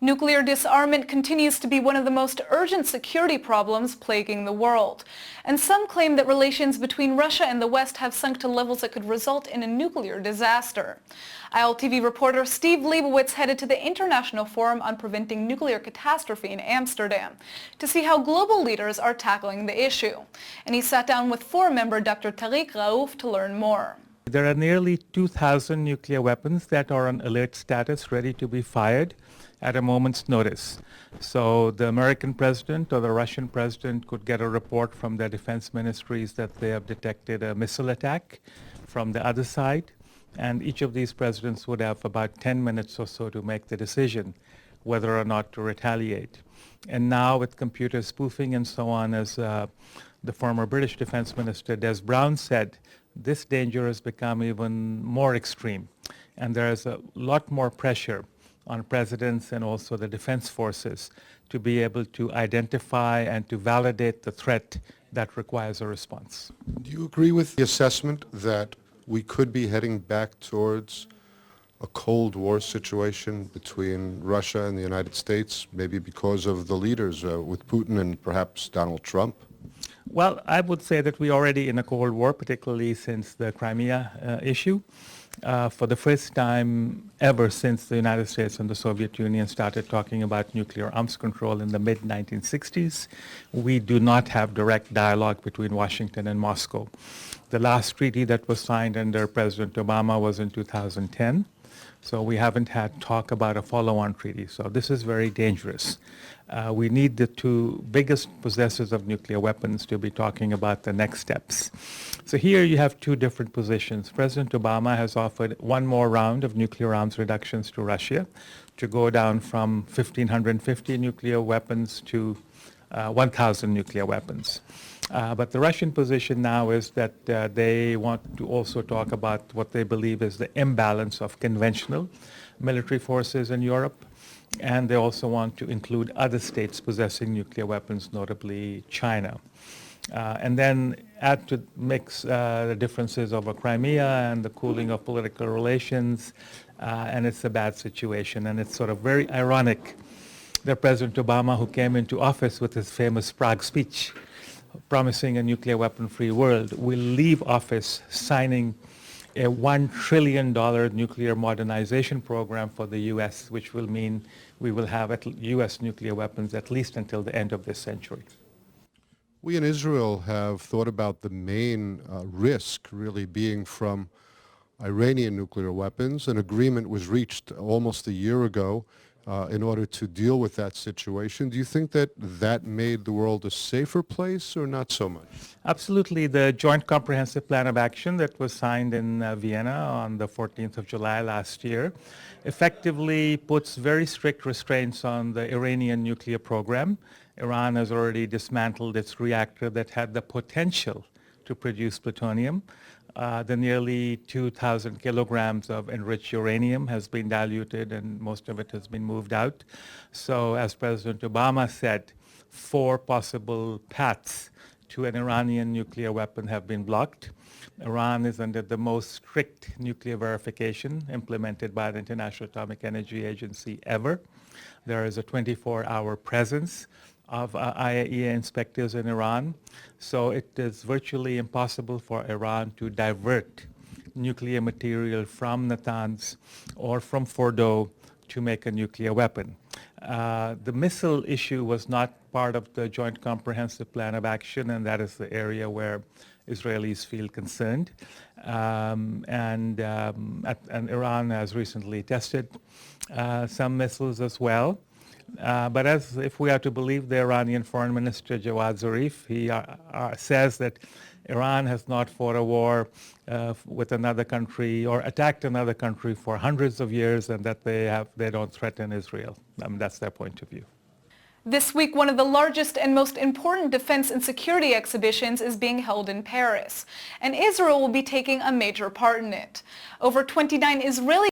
Nuclear disarmament continues to be one of the most urgent security problems plaguing the world. And some claim that relations between Russia and the West have sunk to levels that could result in a nuclear disaster. ILTV reporter Steve Leibowitz headed to the International Forum on Preventing Nuclear Catastrophe in Amsterdam to see how global leaders are tackling the issue. And he sat down with forum-member Dr. Tariq Rauf to learn more. There are nearly 2,000 nuclear weapons that are on alert status, ready to be fired at a moment's notice. So the American president or the Russian president could get a report from their defense ministries that they have detected a missile attack from the other side, and each of these presidents would have about 10 minutes or so to make the decision whether or not to retaliate. And now with computer spoofing and so on, as the former British Defense Minister Des Brown said, this danger has become even more extreme, and there is a lot more pressure on presidents and also the defense forces to be able to identify and to validate the threat that requires a response. Do you agree with the assessment that we could be heading back towards a Cold War situation between Russia and the United States, maybe because of the leaders with Putin and perhaps Donald Trump? Well, I would say that we're already in a Cold War, particularly since the Crimea issue. For the first time ever since the United States and the Soviet Union started talking about nuclear arms control in the mid-1960s, we do not have direct dialogue between Washington and Moscow. The last treaty that was signed under President Obama was in 2010. So we haven't had talk about a follow-on treaty. So this is very dangerous. We need the two biggest possessors of nuclear weapons to be talking about the next steps. So here you have two different positions. President Obama has offered one more round of nuclear arms reductions to Russia to go down from 1,550 nuclear weapons to 1,000 nuclear weapons. But the Russian position now is that they want to also talk about what they believe is the imbalance of conventional military forces in Europe. And they also want to include other states possessing nuclear weapons, notably China. And then add to mix the differences over Crimea and the cooling of political relations. And it's a bad situation. And it's sort of very ironic that President Obama, who came into office with his famous Prague speech, promising a nuclear weapon-free world, will leave office signing a $1 trillion nuclear modernization program for the U.S., which will mean we will have U.S. nuclear weapons at least until the end of this century. We in Israel have thought about the main risk really being from Iranian nuclear weapons. An agreement was reached almost a year ago in order to deal with that situation. Do you think that that made the world a safer place or not so much? Absolutely. The Joint Comprehensive Plan of Action that was signed in Vienna on the 14th of July last year effectively puts very strict restraints on the Iranian nuclear program. Iran has already dismantled its reactor that had the potential to produce plutonium. The nearly 2,000 kilograms of enriched uranium has been diluted and most of it has been moved out. So as President Obama said, 4 possible paths to an Iranian nuclear weapon have been blocked. Iran is under the most strict nuclear verification implemented by the International Atomic Energy Agency ever. There is a 24-hour presence of IAEA inspectors in Iran. So it is virtually impossible for Iran to divert nuclear material from Natanz or from Fordow to make a nuclear weapon. The missile issue was not part of the Joint Comprehensive Plan of Action, and that is the area where Israelis feel concerned. And Iran has recently tested some missiles as well. But as if we are to believe the Iranian Foreign Minister Jawad Zarif, he says that Iran has not fought a war with another country or attacked another country for hundreds of years, and that they don't threaten Israel. That's their point of view. This week, one of the largest and most important defense and security exhibitions is being held in Paris, and Israel will be taking a major part in it. Over 29 Israeli